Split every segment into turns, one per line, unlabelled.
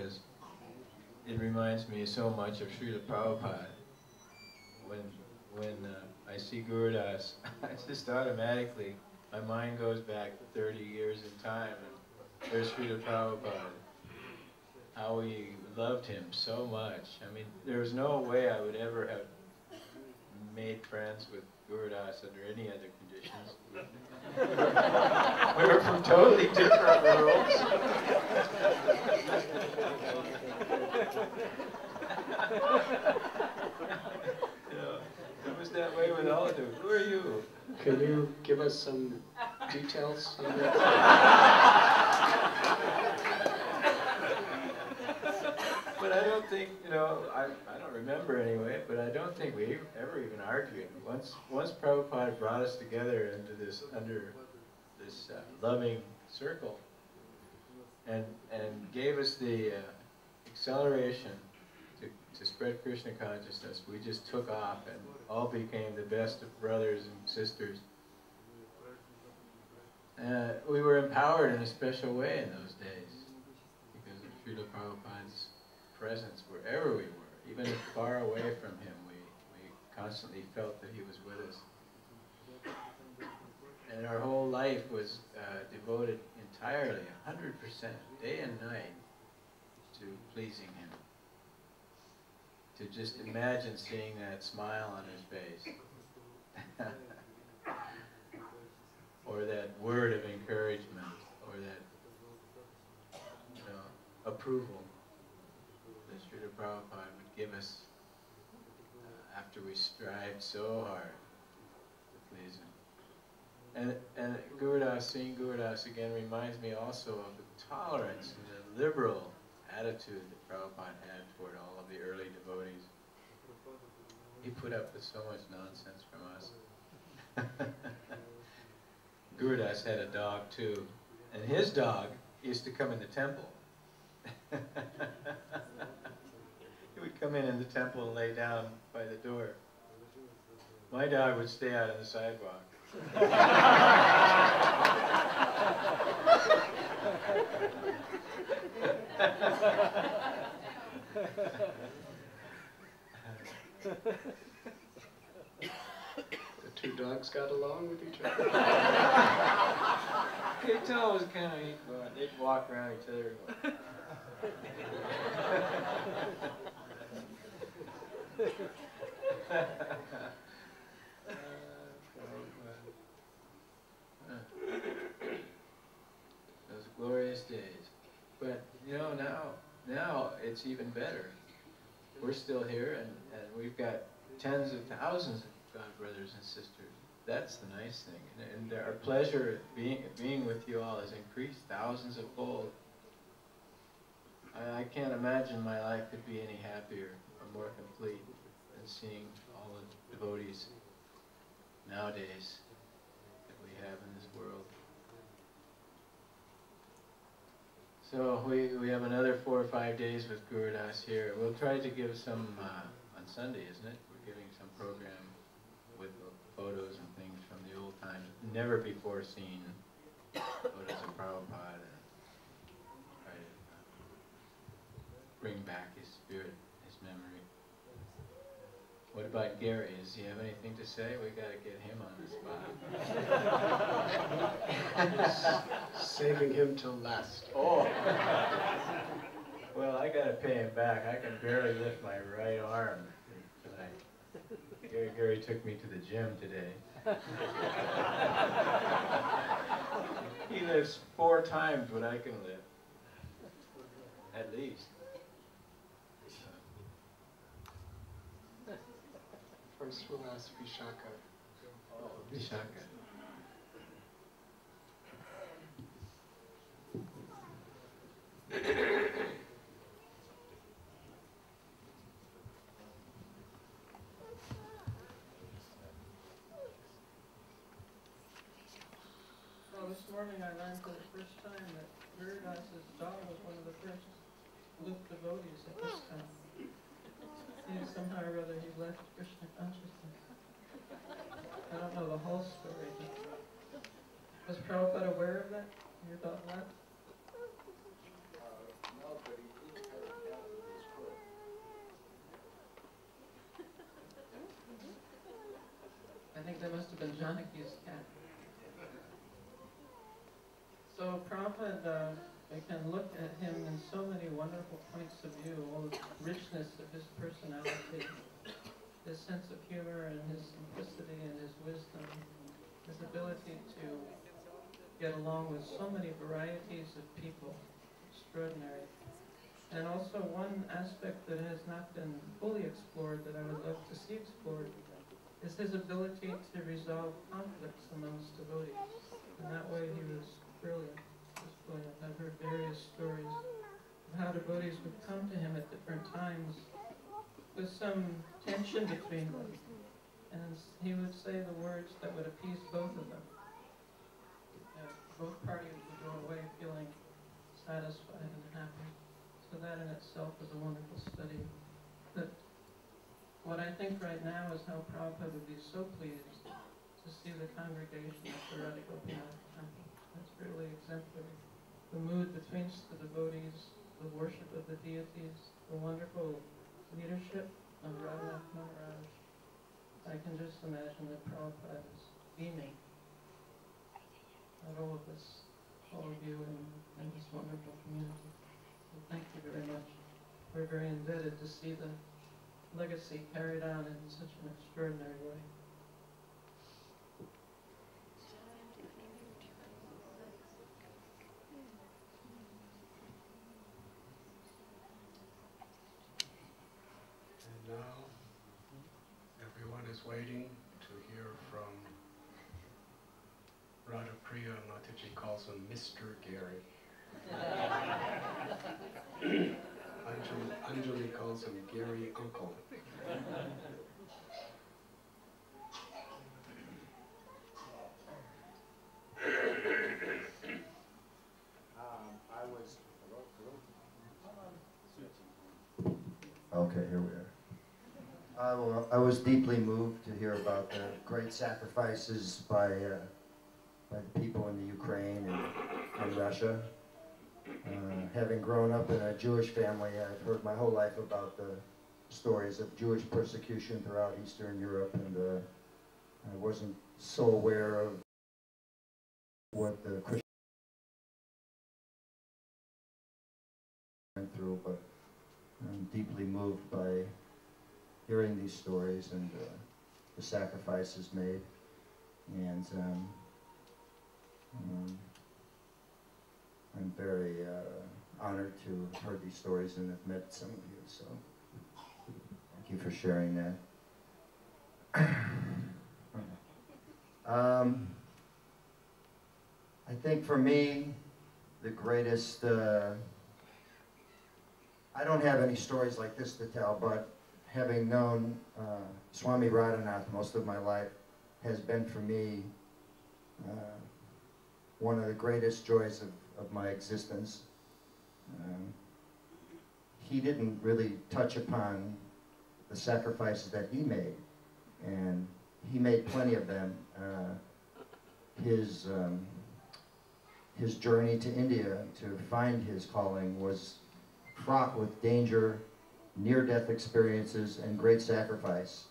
because it reminds me so much of Srila Prabhupada. When I see Guru Das, I just automatically, my mind goes back 30 years in time, and there's Srila Prabhupada. How we loved him so much. I mean, there was no way I would ever have made friends with Guru Das under any other conditions. We were from totally different worlds. It was that way with all of them. Who are you?
Can you give us some details on that?
But I don't think, I don't remember anyway, but I don't think we ever even argued. Once Prabhupada brought us together under this loving circle and gave us the acceleration to spread Krishna consciousness, we just took off and all became the best of brothers and sisters. We were empowered in a special way in those days because of Srila Prabhupada's presence wherever we were. Even if far away from him, we constantly felt that he was with us. And our whole life was devoted entirely, 100%, day and night, to pleasing him. To just imagine seeing that smile on his face. Or that word of encouragement, or that, approval that Srila Prabhupada would give us after we strived so hard to please him. And seeing Guru Das again reminds me also of the tolerance and the liberal attitude that Prabhupada had toward all of the early devotees. He put up with so much nonsense from us. Guru Das had a dog too, and his dog used to come in the temple. He would come in the temple and lay down by the door. My dog would stay out on the sidewalk.
The two dogs got along with each other?
You could tell it was kind of equal. They'd walk around each other and go, those glorious days. But now it's even better. We're still here, and we've got tens of thousands of God brothers and sisters. That's the nice thing, and our pleasure at being with you all has increased thousands of fold. I can't imagine my life could be any happier or more complete than seeing all the devotees nowadays that we have in this world. So we have another 4 or 5 days with Guru Das here. We'll try to give some, on Sunday, isn't it? We're giving some program with photos and things from the old times, never before seen photos of Prabhupada, and try to bring back his spirit, his memory. What about Gary? Does he have anything to say? We got to get him on the spot.
Saving him till last.
Oh. Well, I got to pay him back. I can barely lift my right arm tonight. Gary took me to the gym today. He lifts 4 times what I can lift, at least.
First we'll ask Vishaka.
Oh, Vishaka.
Well, this morning I learned for the first time that Guru Das's dog was one of the first Luke devotees at this time. Somehow or other he left Krishna consciousness. I don't know the whole story. Was Prabhupada aware of that? Your dog left?
No, but he
Janaki's cat. So Prabhupada, we can look at him in so many wonderful points of view, all the richness of his personality, his sense of humor and his simplicity and his wisdom, his ability to get along with so many varieties of people, extraordinary. And also one aspect that has not been fully explored that I would love to see explored is his ability to resolve conflicts amongst devotees. And that way he was brilliant. He was brilliant. I've heard various stories of how devotees would come to him at different times with some tension between them. And he would say the words that would appease both of them. Both parties would go away feeling satisfied and happy. So that in itself is a wonderful study. But what I think right now is how Prabhupada would be so pleased to see the congregation at the Radha Gopinath temple. That's really exemplary. The mood between the devotees, the worship of the deities, the wonderful leadership of Radhanath Maharaj. I can just imagine that Prabhupada is beaming at all of us, all of you in this wonderful community. So thank you very much. We're very indebted to see the legacy carried on in such an extraordinary way.
And now, everyone is waiting to hear from Radha Priya. Mataji calls him Mr. Gary. Anjali calls him Gary Uncle.
Okay, here we are. I was deeply moved to hear about the great sacrifices by the people in the Ukraine and Russia. Having grown up in a Jewish family, I've heard my whole life about the stories of Jewish persecution throughout Eastern Europe, and I wasn't so aware of what the Christians went through, but I'm deeply moved by hearing these stories and the sacrifices made, and I'm very honored to have heard these stories and have met some of you, so thank you for sharing that. I think for me, the greatest, I don't have any stories like this to tell, but having known Swami Radhanath most of my life has been for me one of the greatest joys of my existence. He didn't really touch upon the sacrifices that he made, and he made plenty of them. His journey to India to find his calling was fraught with danger, near-death experiences, and great sacrifice.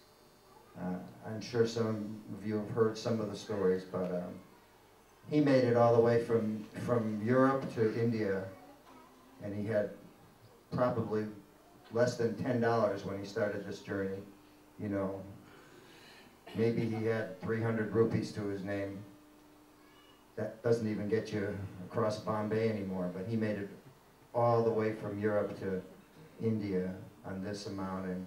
I'm sure some of you have heard some of the stories, but he made it all the way from Europe to India, and he had probably less than $10 when he started this journey. You know, maybe he had 300 rupees to his name. That doesn't even get you across Bombay anymore, but he made it all the way from Europe to India on this amount, and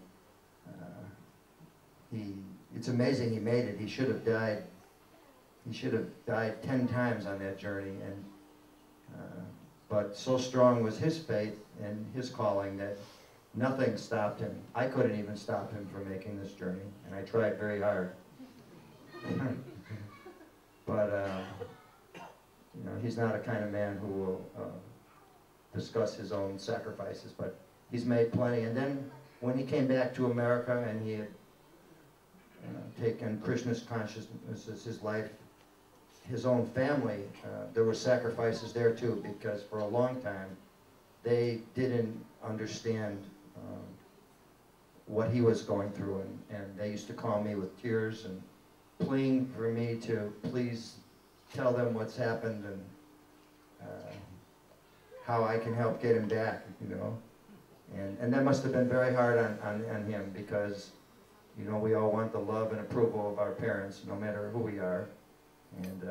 it's amazing he made it. He should have died. He should have died 10 times on that journey, and but so strong was his faith and his calling that nothing stopped him. I couldn't even stop him from making this journey, and I tried very hard. But you know, he's not a kind of man who will discuss his own sacrifices, but he's made plenty. And then when he came back to America and he had taken Krishna's consciousness as his life, his own family, there were sacrifices there too, because for a long time they didn't understand what he was going through, and they used to call me with tears and pleading for me to please tell them what's happened and how I can help get him back, you know. And that must have been very hard on him because, you know, we all want the love and approval of our parents, no matter who we are. And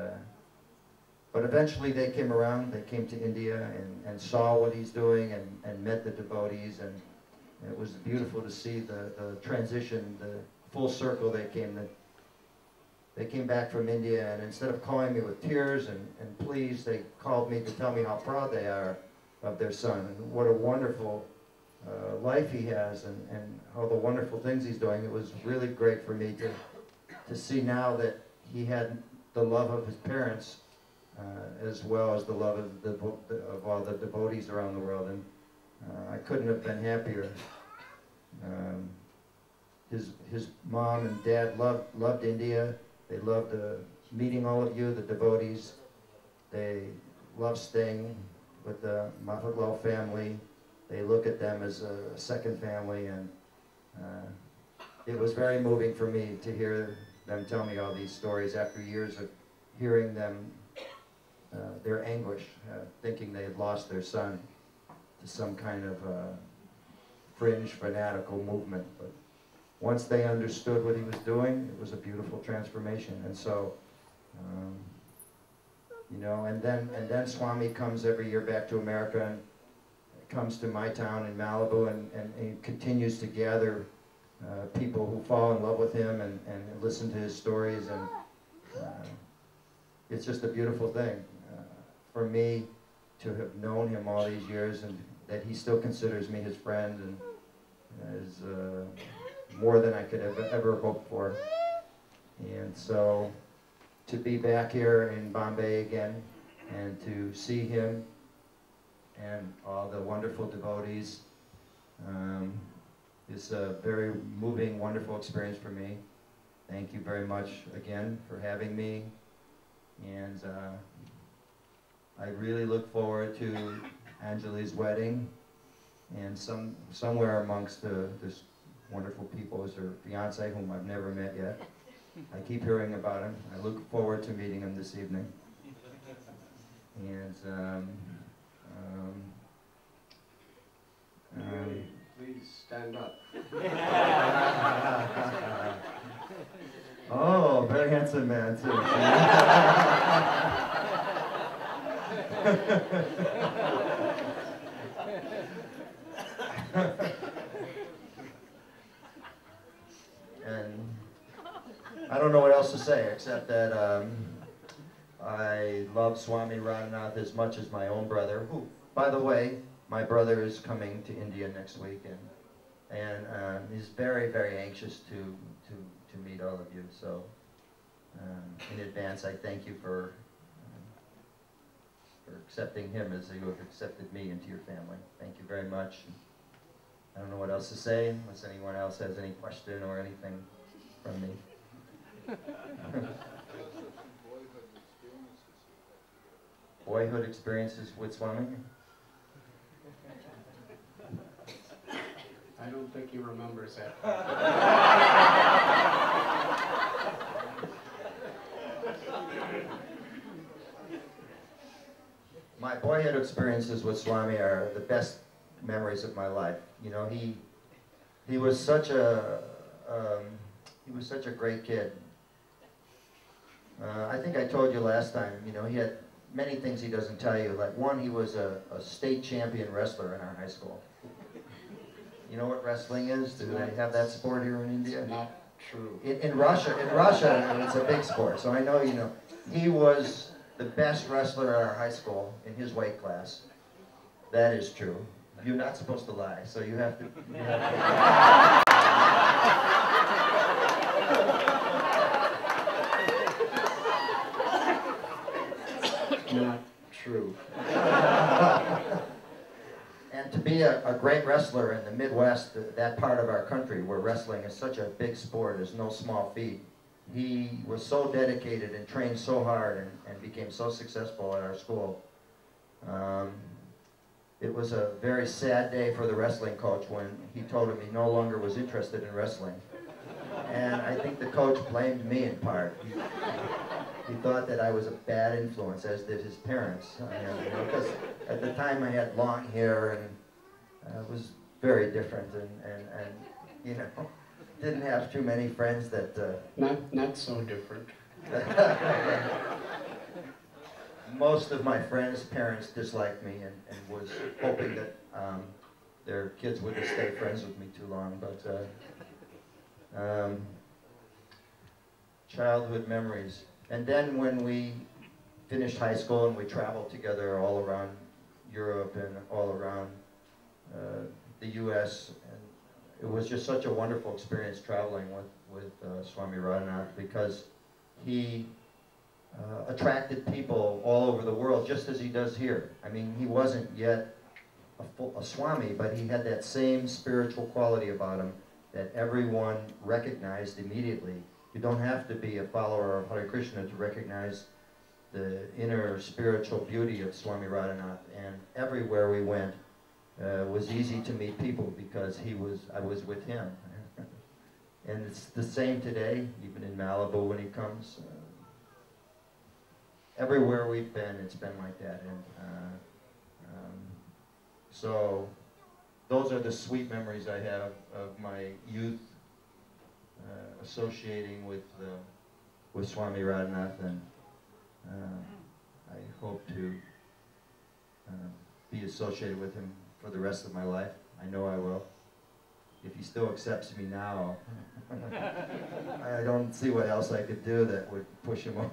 but eventually they came around, they came to India and saw what he's doing and met the devotees, and it was beautiful to see the transition, the full circle they came. They came back from India, and instead of calling me with tears and pleas, they called me to tell me how proud they are of their son and what a wonderful life he has and all the wonderful things he's doing. It was really great for me to see now that he had the love of his parents as well as the love of all the devotees around the world, and I couldn't have been happier. His mom and dad loved India. They loved meeting all of you, the devotees. They love staying with the Mahaprabhu family. They look at them as a second family, and it was very moving for me to hear them tell me all these stories after years of hearing them, their anguish, thinking they had lost their son to some kind of fringe fanatical movement. But once they understood what he was doing, it was a beautiful transformation. And so, you know, and then Swami comes every year back to America and comes to my town in Malibu and he continues to gather people who fall in love with him and listen to his stories, and it's just a beautiful thing for me to have known him all these years and that he still considers me his friend and is more than I could ever hope for. And so to be back here in Bombay again and to see him and all the wonderful devotees is a very moving, wonderful experience for me. Thank you very much again for having me, and I really look forward to Anjali's wedding, and somewhere amongst this wonderful people is her fiance, whom I've never met yet. I keep hearing about him. I look forward to meeting him this evening. And
Please stand up.
oh, very handsome man too. And I don't know what else to say except that I love Swami Radhanath as much as my own brother, who, by the way, my brother is coming to India next week, and he's very, very anxious to meet all of you. So in advance, I thank you for accepting him as you have accepted me into your family. Thank you very much. I don't know what else to say, unless anyone else has any question or anything from me. Boyhood experiences with Swami?
I don't think he remembers that.
My boyhood experiences with Swami are the best memories of my life. You know, he was such a great kid. I think I told you last time. You know, he had many things he doesn't tell you. Like one, he was a state champion wrestler in our high school. You know what wrestling is? Do they have that sport here in India?
Not true.
In Russia, it's a big sport. So I know you know. He was the best wrestler at our high school in his weight class. That is true. You're not supposed to lie, so you have to.
Not true.
And to be a great wrestler in the Midwest, that part of our country where wrestling is such a big sport, is no small feat. He was so dedicated and trained so hard and became so successful at our school. It was a very sad day for the wrestling coach when he told him he no longer was interested in wrestling. And I think the coach blamed me in part. He thought that I was a bad influence, as did his parents. Because at the time I had long hair and it was very different and you know, didn't have too many friends that...
Not so different.
Most of my friends' parents disliked me and was hoping that their kids wouldn't stay friends with me too long. But childhood memories. And then when we finished high school and we traveled together all around Europe and all around the U.S., and it was just such a wonderful experience traveling with Swami Radhanath, because he attracted people all over the world, just as he does here. I mean, he wasn't yet a Swami, but he had that same spiritual quality about him that everyone recognized immediately. You don't have to be a follower of Hare Krishna to recognize the inner spiritual beauty of Swami Radhanath. And everywhere we went, it was easy to meet people because I was with him. And it's the same today, even in Malibu when he comes. Everywhere we've been, it's been like that. And so those are the sweet memories I have of my youth associating with Swami Radhanath, and I hope to be associated with him for the rest of my life. I know I will. If he still accepts me now, I don't see what else I could do that would push him away.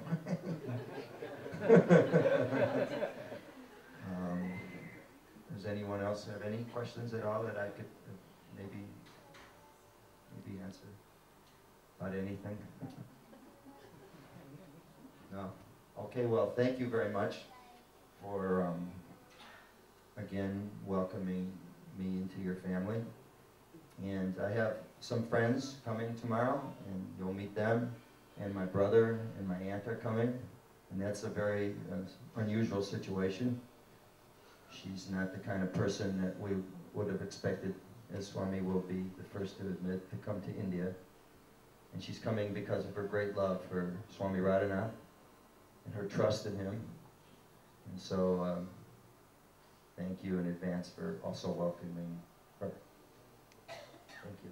Does anyone else have any questions at all that I could maybe answer about anything? No? Okay, well, thank you very much for again welcoming me into your family. And I have some friends coming tomorrow, and you'll meet them, and my brother and my aunt are coming, and that's a very unusual situation. She's not the kind of person that we would have expected, as Swami will be the first to admit, to come to India. And she's coming because of her great love for Swami Radhanath and her trust in him. And so, thank you in advance for also welcoming her. Thank you.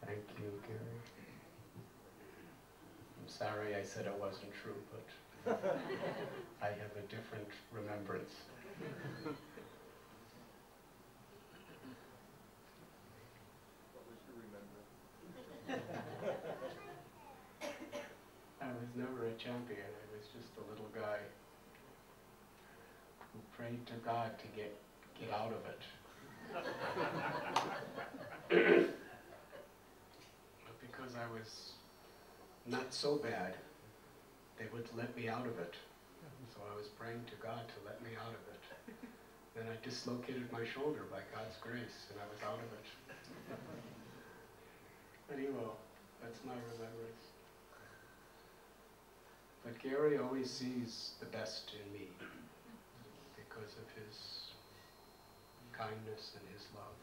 Thank you, Gary. I'm sorry I said it wasn't true, but I have a different remembrance.
What was your remembrance?
I was never a champion. I was just a little guy who prayed to God to get out of it. But because I was not so bad, they would let me out of it. So I was praying to God to let me out of it. Then I dislocated my shoulder by God's grace, and I was out of it. Anyway, that's my remembrance. But Gary always sees the best in me because of his kindness and his love.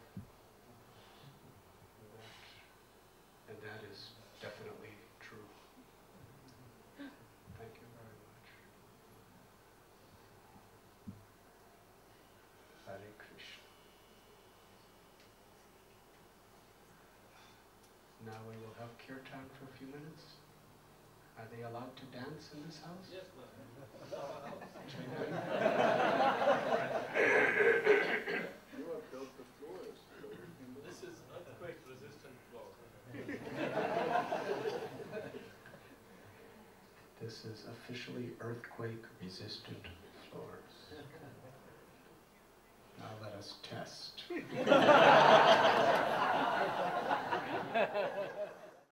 And that is definitely true. Thank you very much. Hare Krishna. Now we will have kirtan for a few minutes. Are they allowed to dance in this house?
Yes, ma'am. You have built the floors. This is earthquake-resistant floor.
This is officially earthquake-resistant floors. Now let us test.